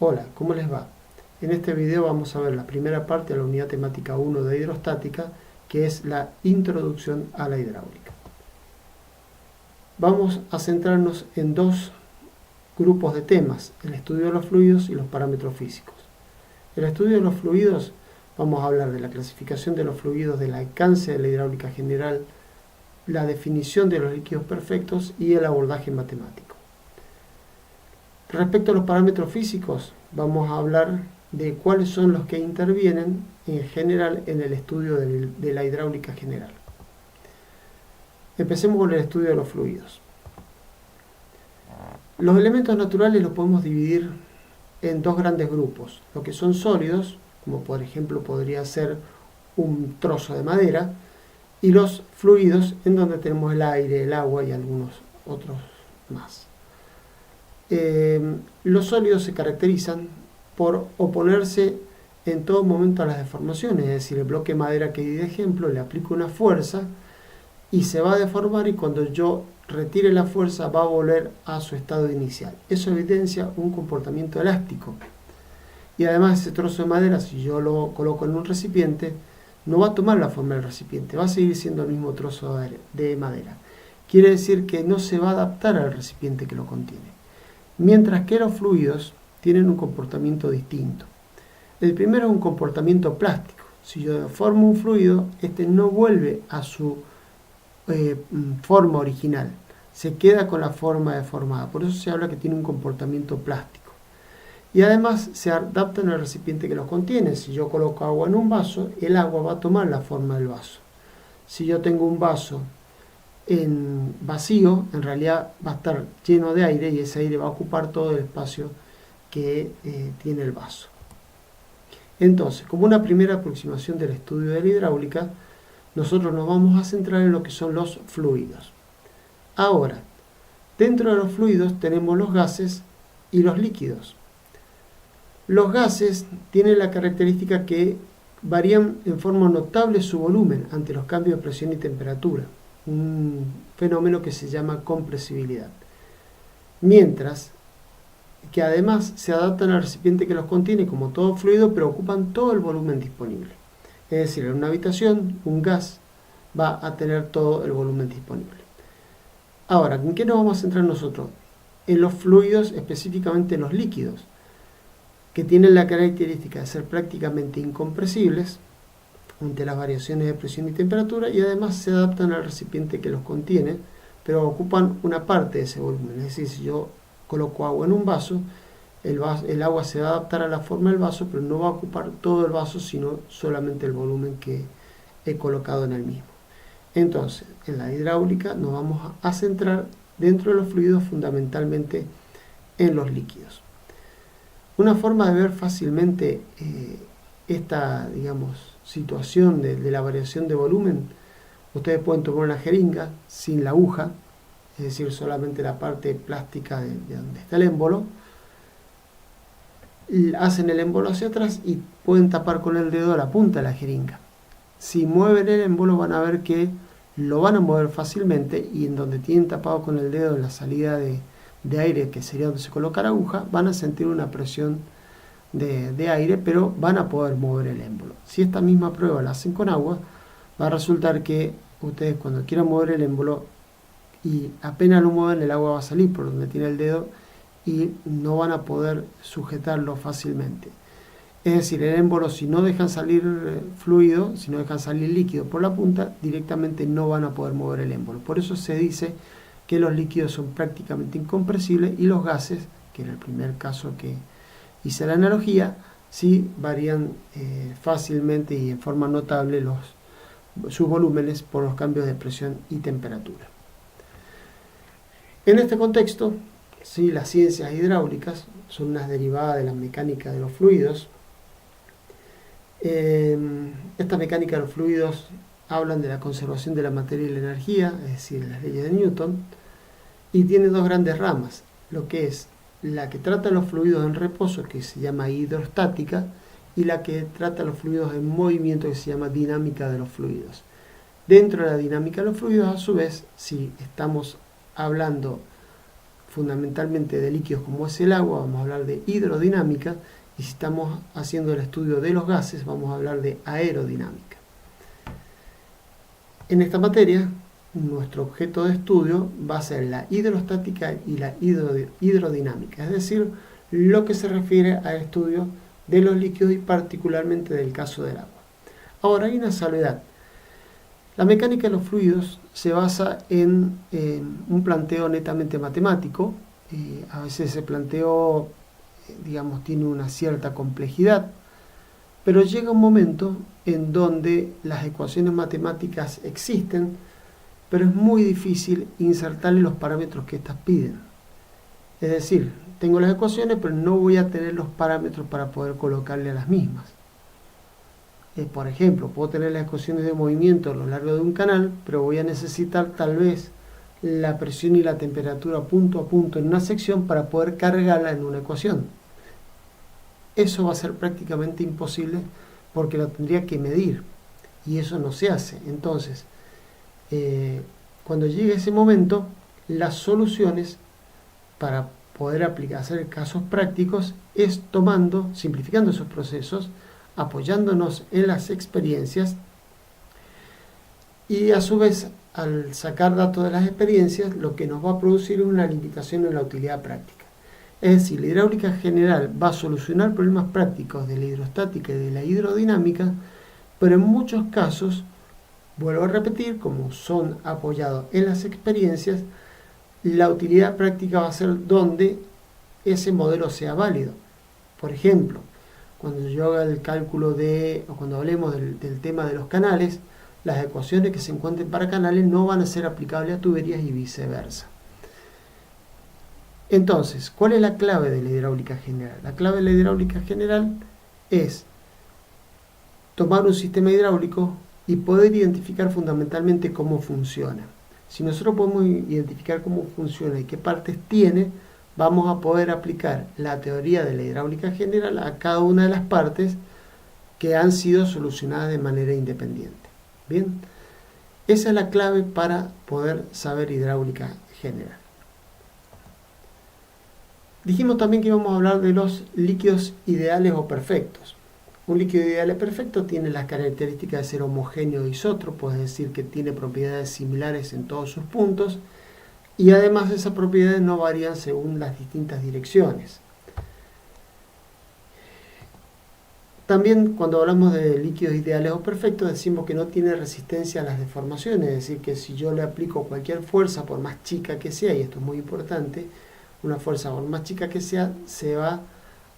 Hola, ¿cómo les va? En este video vamos a ver la primera parte de la unidad temática 1 de hidrostática, que es la introducción a la hidráulica. Vamos a centrarnos en dos grupos de temas, el estudio de los fluidos y los parámetros físicos. En el estudio de los fluidos vamos a hablar de la clasificación de los fluidos, del alcance de la hidráulica general, la definición de los líquidos perfectos y el abordaje matemático. Respecto a los parámetros físicos, vamos a hablar de cuáles son los que intervienen en general en el estudio de la hidráulica general. Empecemos con el estudio de los fluidos. Los elementos naturales los podemos dividir en dos grandes grupos, lo que son sólidos, como por ejemplo podría ser un trozo de madera, y los fluidos, en donde tenemos el aire, el agua y algunos otros más. Los sólidos se caracterizan por oponerse en todo momento a las deformaciones, es decir, el bloque de madera que di de ejemplo, le aplico una fuerza y se va a deformar, y cuando yo retire la fuerza va a volver a su estado inicial. Eso evidencia un comportamiento elástico. Y además ese trozo de madera, si yo lo coloco en un recipiente, no va a tomar la forma del recipiente, va a seguir siendo el mismo trozo de madera. Quiere decir que no se va a adaptar al recipiente que lo contiene. Mientras que los fluidos tienen un comportamiento distinto. El primero es un comportamiento plástico. Si yo deformo un fluido, este no vuelve a su forma original, se queda con la forma deformada. Por eso se habla que tiene un comportamiento plástico. Y además se adaptan al recipiente que los contiene. Si yo coloco agua en un vaso, el agua va a tomar la forma del vaso. Si yo tengo un vaso en vacío, en realidad va a estar lleno de aire, y ese aire va a ocupar todo el espacio que tiene el vaso. Entonces, como una primera aproximación del estudio de la hidráulica, nosotros nos vamos a centrar en lo que son los fluidos. Ahora, dentro de los fluidos tenemos los gases y los líquidos. Los gases tienen la característica que varían en forma notable su volumen ante los cambios de presión y temperatura, un fenómeno que se llama compresibilidad. Mientras que además se adaptan al recipiente que los contiene como todo fluido, pero ocupan todo el volumen disponible. Es decir, en una habitación un gas va a tener todo el volumen disponible. Ahora, ¿en qué nos vamos a centrar nosotros? En los fluidos, específicamente en los líquidos, que tienen la característica de ser prácticamente incompresibles ante las variaciones de presión y temperatura, y además se adaptan al recipiente que los contiene, pero ocupan una parte de ese volumen. Es decir, si yo coloco agua en un vaso, el agua se va a adaptar a la forma del vaso, pero no va a ocupar todo el vaso, sino solamente el volumen que he colocado en el mismo. Entonces, en la hidráulica nos vamos a centrar dentro de los fluidos, fundamentalmente en los líquidos. Una forma de ver fácilmente esta, situación de la variación de volumen: ustedes pueden tomar una jeringa sin la aguja, es decir, solamente la parte plástica de donde está el émbolo, hacen el émbolo hacia atrás y pueden tapar con el dedo la punta de la jeringa. Si mueven el émbolo van a ver que lo van a mover fácilmente, y en donde tienen tapado con el dedo en la salida de aire, que sería donde se coloca la aguja, van a sentir una presión de aire, pero van a poder mover el émbolo. Si esta misma prueba la hacen con agua, va a resultar que ustedes, cuando quieran mover el émbolo y apenas lo mueven, el agua va a salir por donde tiene el dedo y no van a poder sujetarlo fácilmente. Es decir, el émbolo, si no dejan salir fluido, si no dejan salir líquido por la punta, directamente no van a poder mover el émbolo. Por eso se dice que los líquidos son prácticamente incompresibles, y los gases, que en el primer caso que hice la analogía, sí varían fácilmente y en forma notable sus volúmenes por los cambios de presión y temperatura. En este contexto, sí, las ciencias hidráulicas son unas derivadas de la mecánica de los fluidos. Esta mecánica de los fluidos hablan de la conservación de la materia y la energía, es decir, las leyes de Newton, y tiene dos grandes ramas: lo que es la que trata los fluidos en reposo, que se llama hidrostática, y la que trata los fluidos en movimiento, que se llama dinámica de los fluidos. Dentro de la dinámica de los fluidos, a su vez, si estamos hablando fundamentalmente de líquidos como es el agua, vamos a hablar de hidrodinámica, y si estamos haciendo el estudio de los gases, vamos a hablar de aerodinámica. En esta materia, nuestro objeto de estudio va a ser la hidrostática y la hidrodinámica, es decir, lo que se refiere al estudio de los líquidos y particularmente del caso del agua. Ahora hay una salvedad. La mecánica de los fluidos se basa en un planteo netamente matemático. A veces ese planteo, digamos, tiene una cierta complejidad, pero llega un momento en donde las ecuaciones matemáticas existen, pero es muy difícil insertarle los parámetros que éstas piden. Es decir, tengo las ecuaciones, pero no voy a tener los parámetros para poder colocarle a las mismas. Por ejemplo, puedo tener las ecuaciones de movimiento a lo largo de un canal, pero voy a necesitar tal vez la presión y la temperatura punto a punto en una sección para poder cargarla en una ecuación. Eso va a ser prácticamente imposible porque lo tendría que medir y eso no se hace. Entonces, cuando llegue ese momento, las soluciones para poder hacer casos prácticos es simplificando esos procesos, apoyándonos en las experiencias y a su vez al sacar datos de las experiencias lo que nos va a producir es una limitación en la utilidad práctica. Es decir, la hidráulica general va a solucionar problemas prácticos de la hidrostática y de la hidrodinámica, pero en muchos casos, vuelvo a repetir, como son apoyados en las experiencias, la utilidad práctica va a ser donde ese modelo sea válido. Por ejemplo, cuando yo haga el cálculo o cuando hablemos del tema de los canales, las ecuaciones que se encuentren para canales no van a ser aplicables a tuberías y viceversa. Entonces, ¿cuál es la clave de la hidráulica general? La clave de la hidráulica general es tomar un sistema hidráulico y poder identificar fundamentalmente cómo funciona. Si nosotros podemos identificar cómo funciona y qué partes tiene, vamos a poder aplicar la teoría de la hidráulica general a cada una de las partes que han sido solucionadas de manera independiente. Bien, esa es la clave para poder saber hidráulica general. Dijimos también que íbamos a hablar de los líquidos ideales o perfectos. Un líquido ideal o perfecto tiene las características de ser homogéneo e isótropo, es decir, que tiene propiedades similares en todos sus puntos, y además esas propiedades no varían según las distintas direcciones. También cuando hablamos de líquidos ideales o perfectos decimos que no tiene resistencia a las deformaciones, es decir, que si yo le aplico cualquier fuerza, por más chica que sea, y esto es muy importante, una fuerza por más chica que sea, se va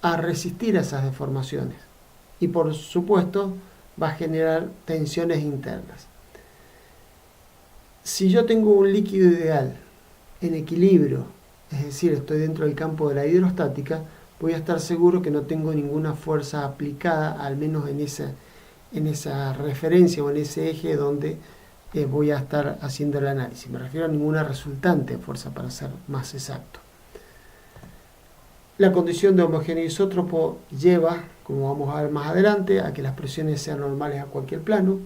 a resistir a esas deformaciones. Y por supuesto va a generar tensiones internas. Si yo tengo un líquido ideal en equilibrio, es decir, estoy dentro del campo de la hidrostática, voy a estar seguro que no tengo ninguna fuerza aplicada, al menos en esa referencia o en ese eje donde voy a estar haciendo el análisis. Me refiero a ninguna resultante de fuerza, para ser más exacto. La condición de homogéneo isótropo lleva, como vamos a ver más adelante, a que las presiones sean normales a cualquier plano.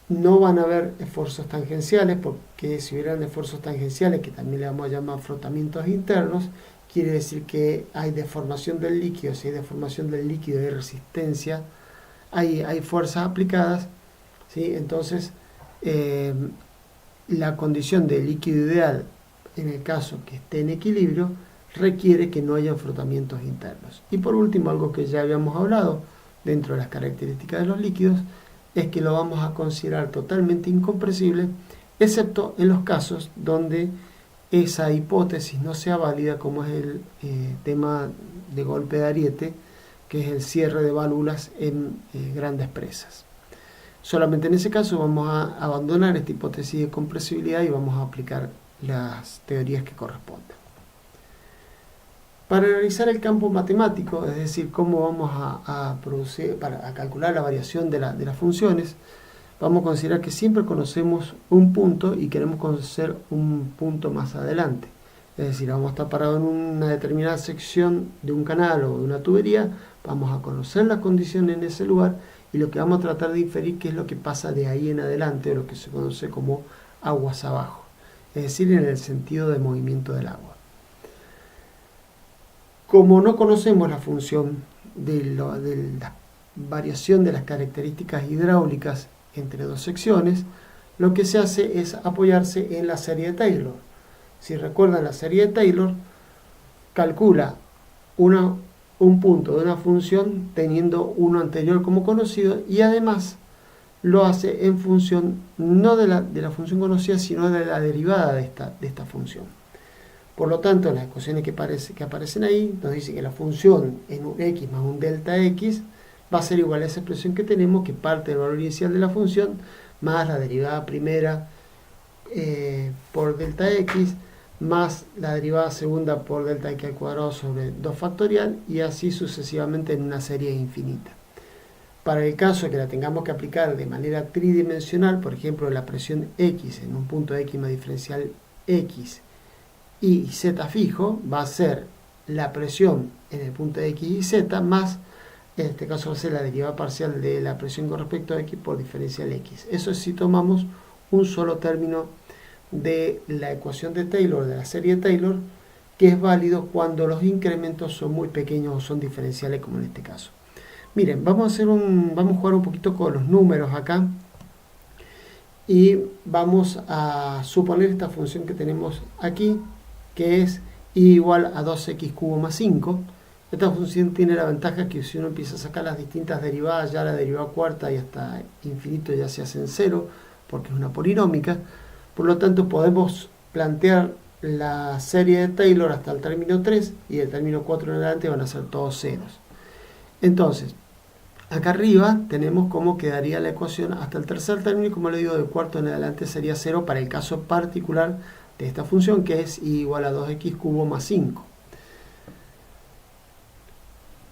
No van a haber esfuerzos tangenciales, porque si hubieran esfuerzos tangenciales, que también le vamos a llamar frotamientos internos, quiere decir que hay deformación del líquido. Si hay deformación del líquido, hay resistencia, hay fuerzas aplicadas, ¿sí? Entonces, la condición de líquido ideal, en el caso que esté en equilibrio, requiere que no haya frotamientos internos. Y por último, algo que ya habíamos hablado dentro de las características de los líquidos, es que lo vamos a considerar totalmente incompresible, excepto en los casos donde esa hipótesis no sea válida, como es el tema de golpe de ariete, que es el cierre de válvulas en grandes presas. Solamente en ese caso vamos a abandonar esta hipótesis de compresibilidad y vamos a aplicar las teorías que corresponden. Para realizar el campo matemático, es decir, cómo vamos a calcular la variación de las funciones, vamos a considerar que siempre conocemos un punto y queremos conocer un punto más adelante. Es decir, vamos a estar parados en una determinada sección de un canal o de una tubería, vamos a conocer las condiciones en ese lugar y lo que vamos a tratar de inferir qué es lo que pasa de ahí en adelante, lo que se conoce como aguas abajo. es decir, en el sentido de movimiento del agua. Como no conocemos la función de la variación de las características hidráulicas entre dos secciones, lo que se hace es apoyarse en la serie de Taylor. Si recuerdan, la serie de Taylor calcula un punto de una función teniendo uno anterior como conocido, y además lo hace en función no de la función conocida, sino de la derivada de esta función. Por lo tanto, en las ecuaciones que aparecen ahí nos dice que la función en un x más un delta x va a ser igual a esa expresión que tenemos, que parte del valor inicial de la función más la derivada primera por delta x más la derivada segunda por delta x al cuadrado sobre 2 factorial, y así sucesivamente en una serie infinita. Para el caso que la tengamos que aplicar de manera tridimensional, por ejemplo la presión x en un punto x más diferencial x y z fijo, va a ser la presión en el punto de x y z más, en este caso va a ser la derivada parcial de la presión con respecto a x por diferencial x. Eso es si tomamos un solo término de la ecuación de Taylor, de la serie de Taylor, que es válido cuando los incrementos son muy pequeños o son diferenciales, como en este caso. Miren, vamos a jugar un poquito con los números acá y vamos a suponer esta función que tenemos aquí, que es y igual a 2x cubo más 5. Esta función tiene la ventaja que si uno empieza a sacar las distintas derivadas, ya la derivada cuarta y hasta infinito ya se hacen cero, porque es una polinómica. Por lo tanto, podemos plantear la serie de Taylor hasta el término 3, y el término 4 en adelante van a ser todos ceros. Entonces, acá arriba tenemos cómo quedaría la ecuación hasta el tercer término, y como le digo, del cuarto en adelante sería 0 para el caso particular de esta función, que es y igual a 2x cubo más 5.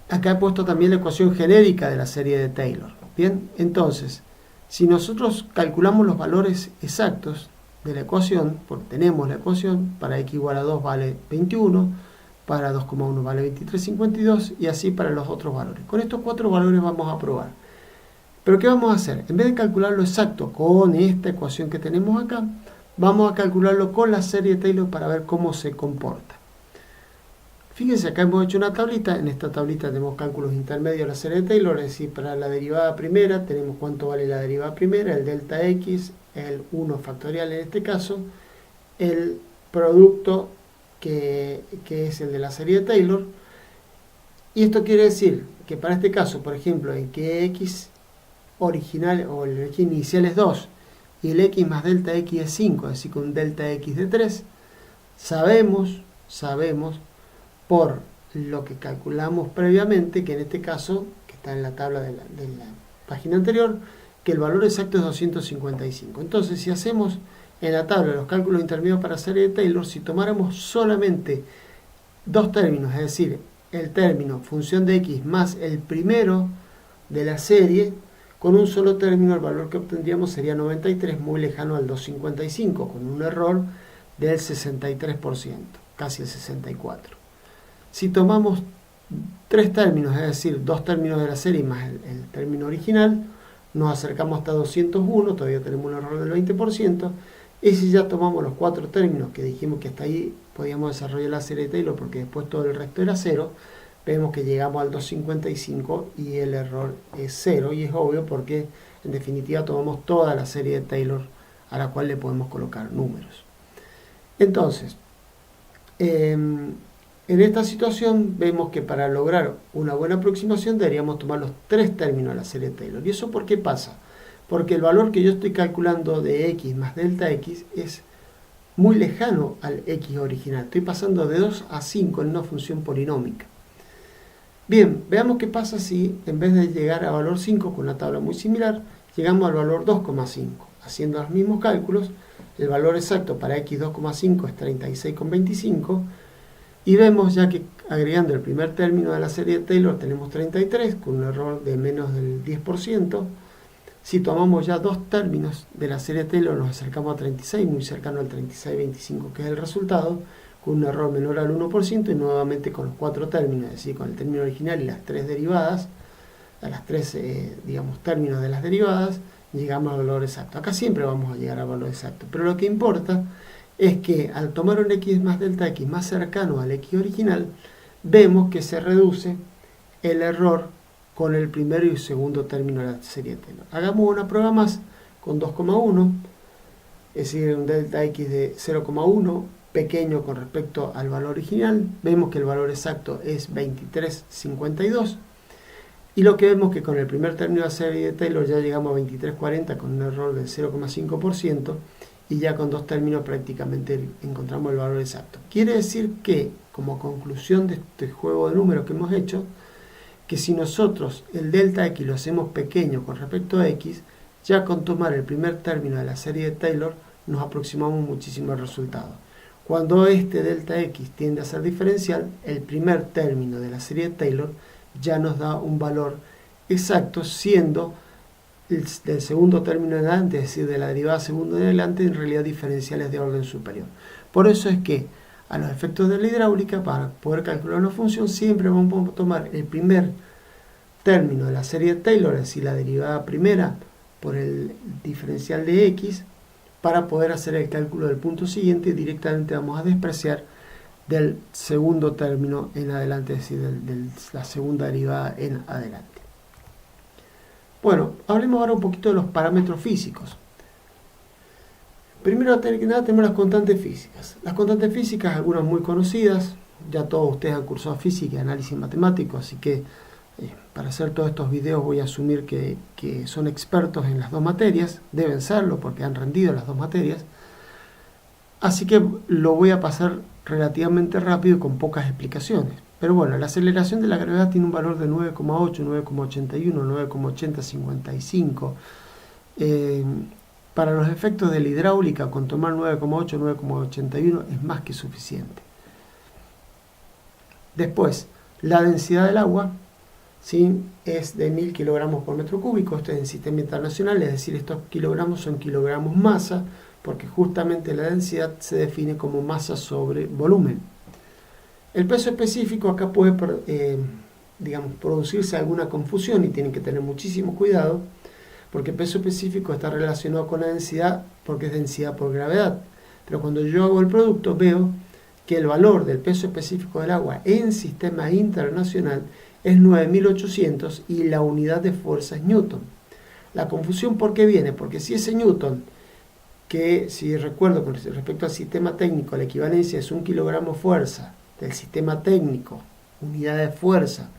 Acá he puesto también la ecuación genérica de la serie de Taylor. Bien, entonces, si nosotros calculamos los valores exactos de la ecuación, porque tenemos la ecuación, para x igual a 2 vale 21, para 2,1 vale 23,52, y así para los otros valores. Con estos 4 valores vamos a probar. Pero ¿qué vamos a hacer? En vez de calcularlo exacto con esta ecuación que tenemos acá, vamos a calcularlo con la serie de Taylor para ver cómo se comporta. Fíjense, acá hemos hecho una tablita. En esta tablita tenemos cálculos intermedios de la serie de Taylor, es decir, para la derivada primera tenemos cuánto vale la derivada primera, el delta x, el 1 factorial en este caso, el producto que es el de la serie de Taylor. Y esto quiere decir que para este caso, por ejemplo, en que x original o el x inicial es 2 y el x más delta x es 5, es decir, con delta x de 3, sabemos por lo que calculamos previamente, que en este caso, que está en la tabla de la página anterior, que el valor exacto es 255. Entonces, si hacemos en la tabla los cálculos intermedios para serie de Taylor, si tomáramos solamente dos términos, es decir, el término función de x más el primero de la serie, con un solo término el valor que obtendríamos sería 93, muy lejano al 255, con un error del 63%, casi el 64%. Si tomamos tres términos, es decir, dos términos de la serie más el término original, nos acercamos hasta 201, todavía tenemos un error del 20%, y si ya tomamos los cuatro términos que dijimos que hasta ahí podíamos desarrollar la serie de Taylor porque después todo el resto era 0, vemos que llegamos al 255 y el error es 0, y es obvio porque en definitiva tomamos toda la serie de Taylor a la cual le podemos colocar números. Entonces, en esta situación vemos que para lograr una buena aproximación deberíamos tomar los tres términos de la serie de Taylor. ¿Y eso por qué pasa? Porque el valor que yo estoy calculando de x más delta x es muy lejano al x original. Estoy pasando de 2 a 5 en una función polinómica. Bien, veamos qué pasa si en vez de llegar a valor 5 con una tabla muy similar, llegamos al valor 2,5. Haciendo los mismos cálculos, el valor exacto para x 2,5 es 36,25. Y vemos ya que agregando el primer término de la serie de Taylor tenemos 33, con un error de menos del 10%. Si tomamos ya dos términos de la serie de Taylor nos acercamos a 36, muy cercano al 36,25, que es el resultado, con un error menor al 1%, y nuevamente con los cuatro términos, es decir, con el término original y las tres derivadas, a las tres términos de las derivadas, llegamos al valor exacto. Acá siempre vamos a llegar al valor exacto, pero lo que importa es que al tomar un x más delta x más cercano al x original, vemos que se reduce el error con el primero y segundo término de la serie Taylor. Hagamos una prueba más con 2,1, es decir, un delta x de 0,1 pequeño con respecto al valor original. Vemos que el valor exacto es 23,52. Y lo que vemos que con el primer término de la serie de Taylor ya llegamos a 23,40 con un error del 0,5%, y ya con dos términos prácticamente encontramos el valor exacto. Quiere decir que, como conclusión de este juego de números que hemos hecho, que si nosotros el delta x lo hacemos pequeño con respecto a x, ya con tomar el primer término de la serie de Taylor nos aproximamos muchísimo al resultado. Cuando este delta x tiende a ser diferencial, el primer término de la serie de Taylor ya nos da un valor exacto, siendo del segundo término en adelante, es decir, de la derivada segundo en adelante, en realidad diferenciales de orden superior. Por eso es que a los efectos de la hidráulica, para poder calcular una función, siempre vamos a tomar el primer término de la serie de Taylor, es decir, la derivada primera por el diferencial de x, para poder hacer el cálculo del punto siguiente, y directamente vamos a despreciar del segundo término en adelante, es decir, de la segunda derivada en adelante. Bueno, hablemos ahora un poquito de los parámetros físicos. Primero que nada tenemos las constantes físicas. Las constantes físicas, algunas muy conocidas, ya todos ustedes han cursado física y análisis matemático, así que para hacer todos estos videos voy a asumir que son expertos en las dos materias, deben serlo porque han rendido las dos materias, así que lo voy a pasar relativamente rápido y con pocas explicaciones. Pero bueno, la aceleración de la gravedad tiene un valor de 9,8, 9,81, 9,8055. Para los efectos de la hidráulica, con tomar 9,8, 9,81 es más que suficiente. Después, la densidad del agua, ¿sí?, es de 1000 kilogramos por metro cúbico. Esto es en sistema internacional, es decir, estos kilogramos son kilogramos masa, porque justamente la densidad se define como masa sobre volumen. El peso específico, acá puede producirse alguna confusión y tienen que tener muchísimo cuidado, porque el peso específico está relacionado con la densidad porque es densidad por gravedad. Pero cuando yo hago el producto veo que el valor del peso específico del agua en sistema internacional es 9800 y la unidad de fuerza es Newton. La confusión, ¿por qué viene? Porque si ese Newton, que si recuerdo con respecto al sistema técnico, la equivalencia es 1 kilogramo fuerza del sistema técnico, unidad de fuerza,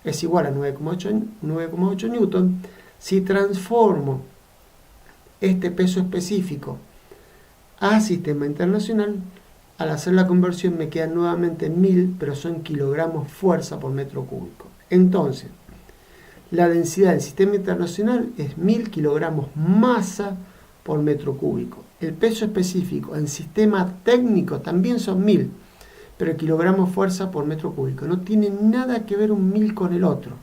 es igual a 9,8 Newton, si transformo este peso específico a sistema internacional, al hacer la conversión me quedan nuevamente 1000, pero son kilogramos fuerza por metro cúbico. Entonces, la densidad del sistema internacional es 1000 kilogramos masa por metro cúbico. El peso específico en sistema técnico también son 1000, pero kilogramos fuerza por metro cúbico. No tiene nada que ver un 1000 con el otro.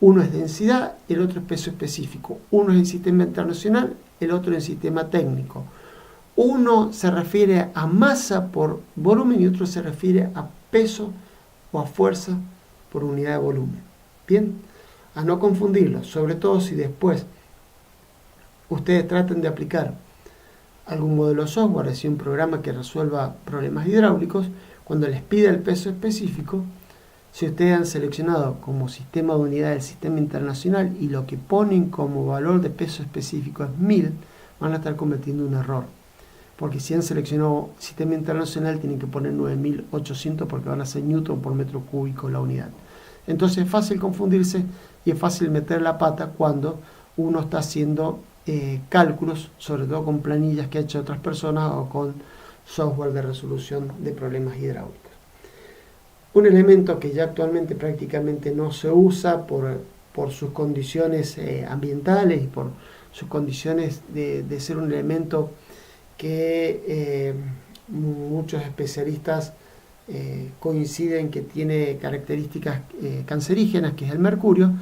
Uno es densidad, el otro es peso específico. Uno es en sistema internacional, el otro en sistema técnico. Uno se refiere a masa por volumen y otro se refiere a peso o a fuerza por unidad de volumen. Bien, a no confundirlo, sobre todo si después ustedes traten de aplicar algún modelo software, es decir, un programa que resuelva problemas hidráulicos, cuando les pida el peso específico, si ustedes han seleccionado como sistema de unidad el sistema internacional y lo que ponen como valor de peso específico es 1000, van a estar cometiendo un error. Porque si han seleccionado sistema internacional tienen que poner 9800 porque van a ser newton por metro cúbico la unidad. Entonces es fácil confundirse y es fácil meter la pata cuando uno está haciendo cálculos, sobre todo con planillas que ha hecho otras personas o con software de resolución de problemas hidráulicos. Un elemento que ya actualmente prácticamente no se usa por sus condiciones ambientales y por sus condiciones de ser un elemento que muchos especialistas coinciden que tiene características cancerígenas, que es el mercurio,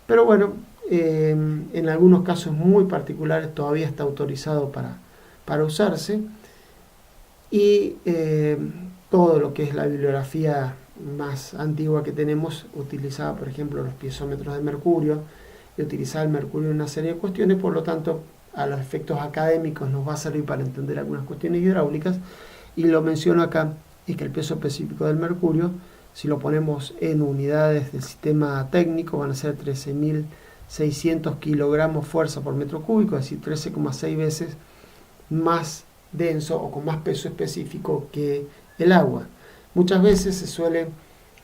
pero bueno, en algunos casos muy particulares todavía está autorizado para usarse, y todo lo que es la bibliografía más antigua que tenemos utilizaba, por ejemplo, los piezómetros de mercurio y utilizaba el mercurio en una serie de cuestiones, por lo tanto a los efectos académicos nos va a servir para entender algunas cuestiones hidráulicas, y lo menciono acá, es que el peso específico del mercurio, si lo ponemos en unidades del sistema técnico, van a ser 13.600 kilogramos fuerza por metro cúbico, es decir, 13,6 veces más denso o con más peso específico que el agua. Muchas veces se suele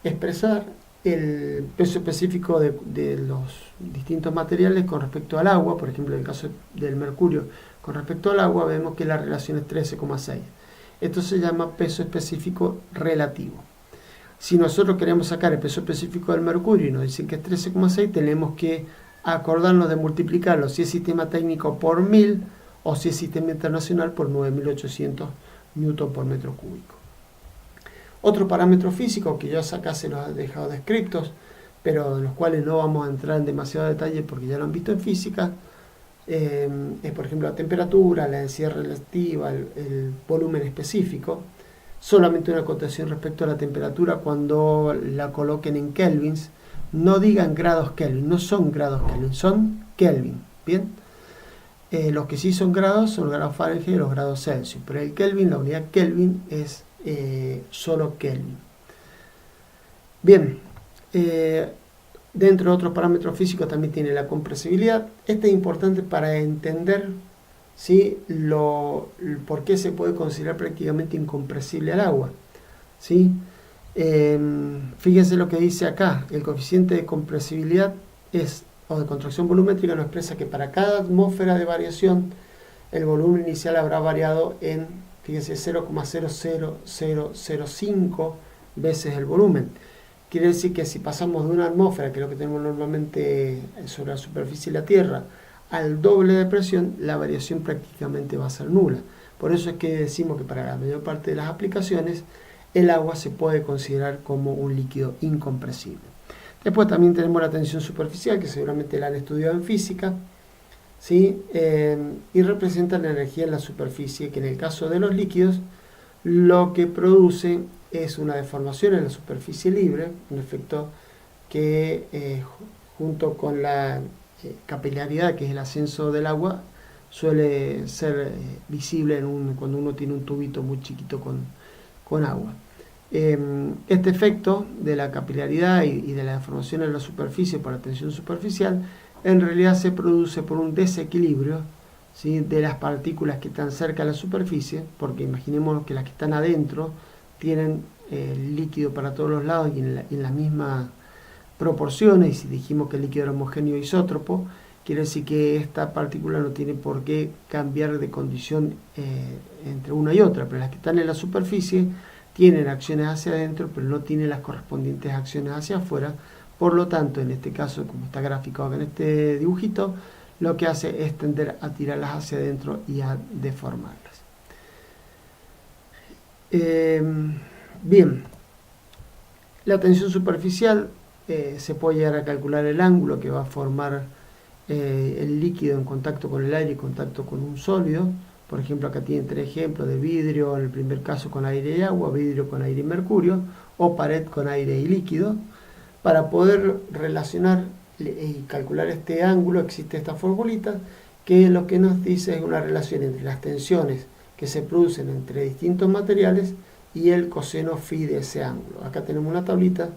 expresar el peso específico de los distintos materiales con respecto al agua. Por ejemplo, en el caso del mercurio con respecto al agua vemos que la relación es 13,6. Esto se llama peso específico relativo. Si nosotros queremos sacar el peso específico del mercurio y nos dicen que es 13,6, tenemos que acordarnos de multiplicarlo, si es sistema técnico, por 1000, o si es sistema internacional, por 9.800 newton por metro cúbico. Otro parámetro físico que yo acá se los he dejado descritos, pero en los cuales no vamos a entrar en demasiado detalle porque ya lo han visto en física, es por ejemplo la temperatura, la densidad relativa, el volumen específico. Solamente una acotación respecto a la temperatura: cuando la coloquen en kelvins, no digan grados Kelvin, no son grados Kelvin, son Kelvin, ¿bien? Los que sí son grados Fahrenheit y los grados Celsius, pero el Kelvin, la unidad Kelvin es solo Kelvin. Bien, dentro de otros parámetros físicos también tiene la compresibilidad. Este es importante para entender, ¿sí?, por qué se puede considerar prácticamente incompresible el agua, ¿sí? Fíjense lo que dice acá: el coeficiente de compresibilidad o de contracción volumétrica nos expresa que para cada atmósfera de variación el volumen inicial habrá variado en, fíjense, 0,00005 veces el volumen. Quiere decir que si pasamos de una atmósfera, que es lo que tenemos normalmente sobre la superficie de la Tierra, al doble de presión, la variación prácticamente va a ser nula. Por eso es que decimos que para la mayor parte de las aplicaciones el agua se puede considerar como un líquido incompresible. Después también tenemos la tensión superficial, que seguramente la han estudiado en física, ¿sí? Y representa la energía en la superficie, que en el caso de los líquidos lo que produce es una deformación en la superficie libre, un efecto que junto con la capilaridad, que es el ascenso del agua, suele ser visible cuando uno tiene un tubito muy chiquito con agua. Este efecto de la capilaridad y de la deformación en la superficie por la tensión superficial en realidad se produce por un desequilibrio, ¿sí?, de las partículas que están cerca de la superficie, porque imaginemos que las que están adentro tienen líquido para todos los lados y en las mismas proporciones, y si dijimos que el líquido era homogéneo e isótropo, quiere decir que esta partícula no tiene por qué cambiar de condición entre una y otra, pero las que están en la superficie tienen acciones hacia adentro, pero no tienen las correspondientes acciones hacia afuera. Por lo tanto, en este caso, como está graficado en este dibujito, lo que hace es tender a tirarlas hacia adentro y a deformarlas. Bien, la tensión superficial, se puede llegar a calcular el ángulo que va a formar el líquido en contacto con el aire y contacto con un sólido. Por ejemplo, acá tienen 3 ejemplos de vidrio, en el primer caso con aire y agua, vidrio con aire y mercurio, o pared con aire y líquido. Para poder relacionar y calcular este ángulo existe esta formulita, que lo que nos dice es una relación entre las tensiones que se producen entre distintos materiales y el coseno phi de ese ángulo. Acá tenemos una tablita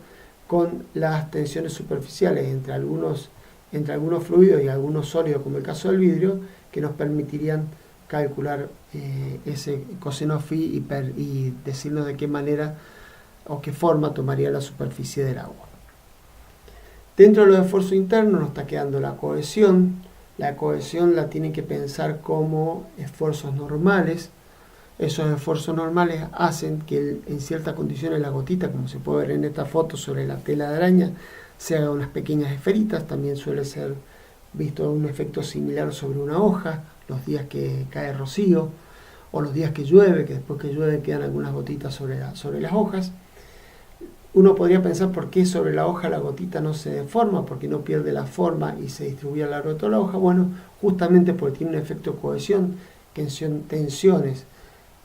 con las tensiones superficiales entre algunos fluidos y algunos sólidos, como el caso del vidrio, que nos permitirían calcular ese coseno phi y decirnos de qué manera o qué forma tomaría la superficie del agua. Dentro de los esfuerzos internos nos está quedando la cohesión. La cohesión la tienen que pensar como esfuerzos normales. Esos esfuerzos normales hacen que en ciertas condiciones la gotita, como se puede ver en esta foto sobre la tela de araña, se haga unas pequeñas esferitas. También suele ser visto un efecto similar sobre una hoja, los días que cae rocío, o los días que llueve, que después que llueve quedan algunas gotitas sobre las hojas. Uno podría pensar por qué sobre la hoja la gotita no se deforma, porque no pierde la forma y se distribuye a lo largo de toda la hoja. Bueno, justamente porque tiene un efecto de cohesión, que son tensiones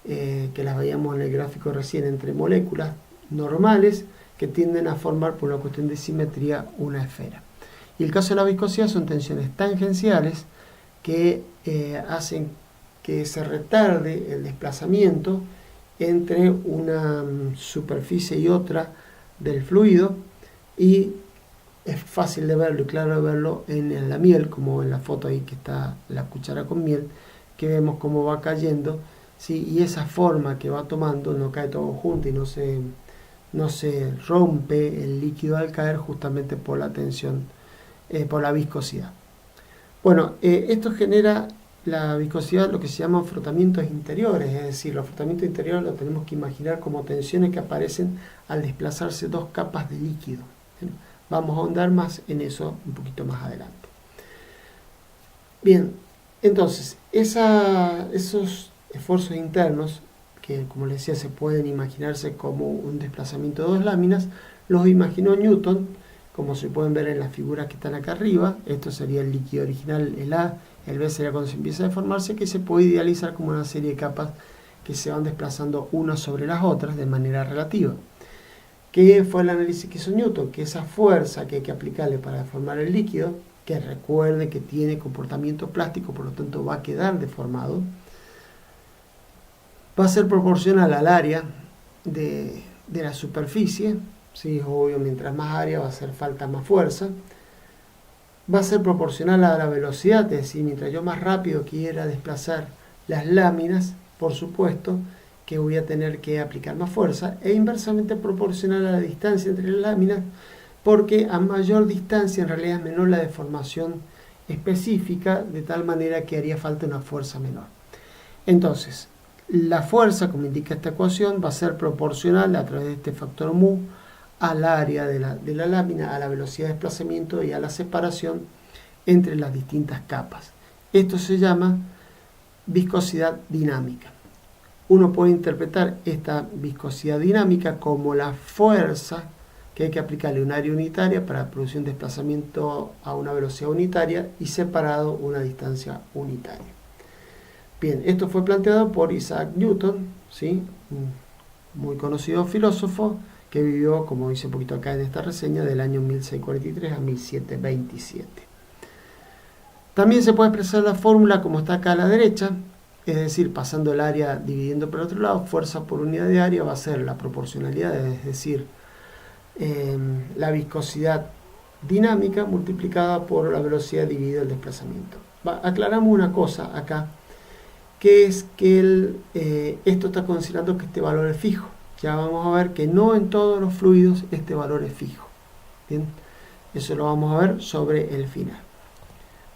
que las veíamos en el gráfico recién, entre moléculas normales que tienden a formar, por una cuestión de simetría, una esfera. Y el caso de la viscosidad son tensiones tangenciales que hacen que se retarde el desplazamiento entre una superficie y otra del fluido, y es fácil de verlo y claro de verlo en la miel, como en la foto ahí que está la cuchara con miel, que vemos cómo va cayendo, ¿sí? Y esa forma que va tomando no cae todo junto y no se rompe el líquido al caer, justamente por la tensión, por la viscosidad. Bueno, esto genera la viscosidad, lo que se llaman frotamientos interiores, es decir, los frotamientos interiores los tenemos que imaginar como tensiones que aparecen al desplazarse dos capas de líquido. Vamos a ahondar más en eso un poquito más adelante. Bien, entonces, esos esfuerzos internos, que como les decía se pueden imaginarse como un desplazamiento de dos láminas, los imaginó Newton, como se pueden ver en las figuras que están acá arriba. Esto sería el líquido original, el A, el B sería cuando se empieza a deformarse, que se puede idealizar como una serie de capas que se van desplazando unas sobre las otras de manera relativa. ¿Qué fue el análisis que hizo Newton? Que esa fuerza que hay que aplicarle para deformar el líquido, que recuerde que tiene comportamiento plástico, por lo tanto va a quedar deformado, va a ser proporcional al área de la superficie. Sí, es obvio, mientras más área va a hacer falta más fuerza. Va a ser proporcional a la velocidad, es decir, mientras yo más rápido quiera desplazar las láminas, por supuesto que voy a tener que aplicar más fuerza, e inversamente proporcional a la distancia entre las láminas, porque a mayor distancia en realidad es menor la deformación específica, de tal manera que haría falta una fuerza menor. Entonces, la fuerza, como indica esta ecuación, va a ser proporcional a través de este factor mu al área de la lámina, a la velocidad de desplazamiento y a la separación entre las distintas capas. Esto se llama viscosidad dinámica. Uno puede interpretar esta viscosidad dinámica como la fuerza que hay que aplicarle a un área unitaria para producir un desplazamiento a una velocidad unitaria y separado una distancia unitaria. Bien, esto fue planteado por Isaac Newton, ¿sí? Un muy conocido filósofo que vivió, como dice un poquito acá en esta reseña, del año 1643 a 1727. También se puede expresar la fórmula como está acá a la derecha, es decir, pasando el área dividiendo por otro lado, fuerza por unidad de área va a ser la proporcionalidad, es decir, la viscosidad dinámica multiplicada por la velocidad dividida el desplazamiento. Aclaramos una cosa acá, que es que esto está considerando que este valor es fijo. Ya vamos a ver que no en todos los fluidos este valor es fijo. Bien, eso lo vamos a ver sobre el final.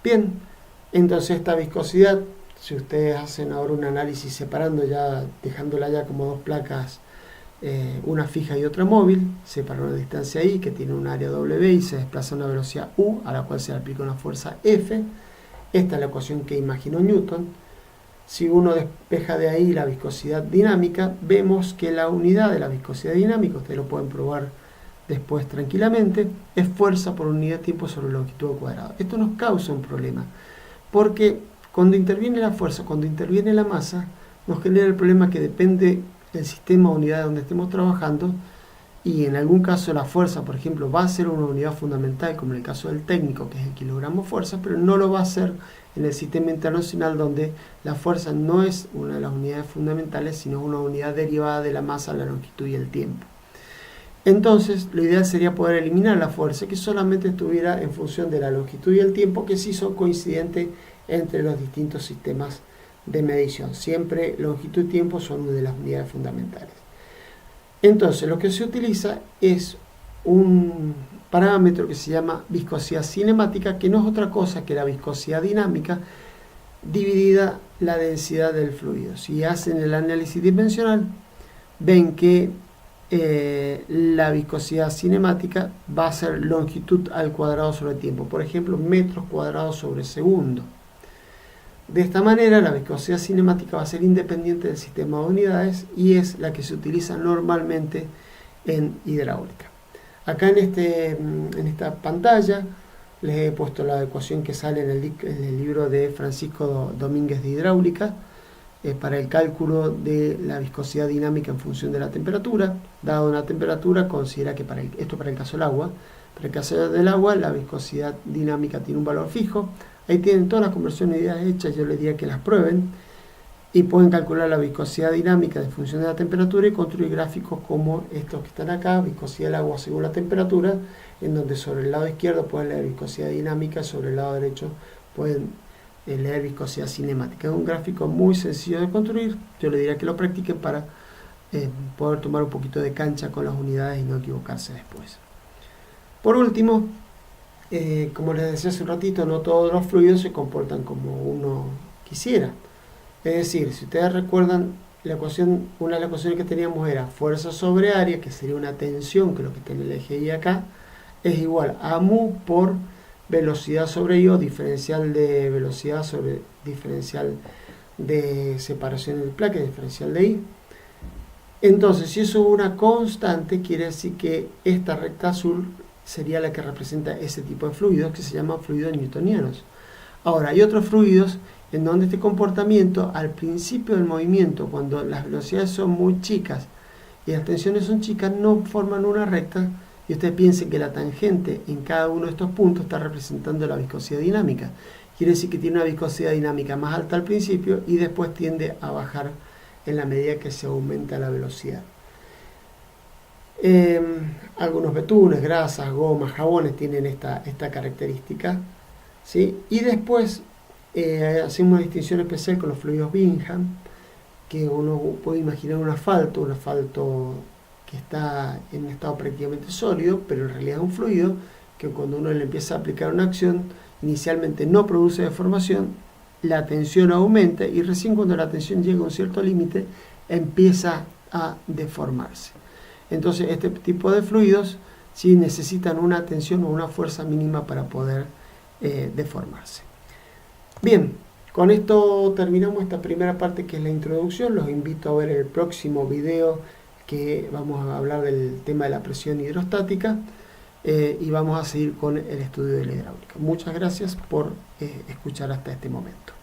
Bien, entonces esta viscosidad, si ustedes hacen ahora un análisis separando ya, dejándola ya como dos placas, una fija y otra móvil, separa una distancia I que tiene un área W y se desplaza a una velocidad U, a la cual se le aplica una fuerza F. Esta es la ecuación que imaginó Newton. Si uno despeja de ahí la viscosidad dinámica, vemos que la unidad de la viscosidad dinámica, ustedes lo pueden probar después tranquilamente, es fuerza por unidad de tiempo sobre longitud al cuadrado. Esto nos causa un problema, porque cuando interviene la fuerza, cuando interviene la masa, nos genera el problema que depende del sistema o unidad donde estemos trabajando, y en algún caso la fuerza, por ejemplo, va a ser una unidad fundamental, como en el caso del técnico, que es el kilogramo fuerza, pero no lo va a ser en el sistema internacional, donde la fuerza no es una de las unidades fundamentales, sino una unidad derivada de la masa, la longitud y el tiempo. Entonces, lo ideal sería poder eliminar la fuerza, que solamente estuviera en función de la longitud y el tiempo, que sí son coincidentes entre los distintos sistemas de medición. Siempre longitud y tiempo son una de las unidades fundamentales. Entonces, lo que se utiliza es un parámetro que se llama viscosidad cinemática, que no es otra cosa que la viscosidad dinámica dividida la densidad del fluido. Si hacen el análisis dimensional, ven que la viscosidad cinemática va a ser longitud al cuadrado sobre tiempo, por ejemplo, metros cuadrados sobre segundo. De esta manera, la viscosidad cinemática va a ser independiente del sistema de unidades y es la que se utiliza normalmente en hidráulica. Acá en esta pantalla les he puesto la ecuación que sale en el libro de Francisco Domínguez de Hidráulica para el cálculo de la viscosidad dinámica en función de la temperatura. Dada una temperatura, considera que esto para el caso del agua. Para el caso del agua, la viscosidad dinámica tiene un valor fijo. Ahí tienen todas las conversiones ya hechas, yo les diría que las prueben y pueden calcular la viscosidad dinámica de función de la temperatura y construir gráficos como estos que están acá, viscosidad del agua según la temperatura, en donde sobre el lado izquierdo pueden leer viscosidad dinámica, sobre el lado derecho pueden leer viscosidad cinemática. Es un gráfico muy sencillo de construir, yo les diría que lo practiquen para poder tomar un poquito de cancha con las unidades y no equivocarse después. Por último, como les decía hace un ratito, no todos los fluidos se comportan como uno quisiera. Es decir, si ustedes recuerdan, una de las ecuaciones que teníamos era fuerza sobre área, que sería una tensión, que es lo que tiene el eje Y acá, es igual a mu por velocidad sobre I, o diferencial de velocidad sobre diferencial de separación del plaque, diferencial de I. Entonces, si eso es una constante, quiere decir que esta recta azul sería la que representa ese tipo de fluidos, que se llaman fluidos newtonianos. Ahora, hay otros fluidos en donde este comportamiento, al principio del movimiento, cuando las velocidades son muy chicas y las tensiones son chicas, no forman una recta, y ustedes piensen que la tangente en cada uno de estos puntos está representando la viscosidad dinámica. Quiere decir que tiene una viscosidad dinámica más alta al principio y después tiende a bajar en la medida que se aumenta la velocidad. Algunos betunes, grasas, gomas, jabones tienen esta característica, ¿sí? Y después hacemos una distinción especial con los fluidos Bingham, que uno puede imaginar un asfalto que está en un estado prácticamente sólido, pero en realidad es un fluido que cuando uno le empieza a aplicar una acción, inicialmente no produce deformación, la tensión aumenta y recién cuando la tensión llega a un cierto límite empieza a deformarse. Entonces este tipo de fluidos sí necesitan una tensión o una fuerza mínima para poder deformarse. Bien, con esto terminamos esta primera parte que es la introducción. Los invito a ver el próximo video que vamos a hablar del tema de la presión hidrostática y vamos a seguir con el estudio de la hidráulica. Muchas gracias por escuchar hasta este momento.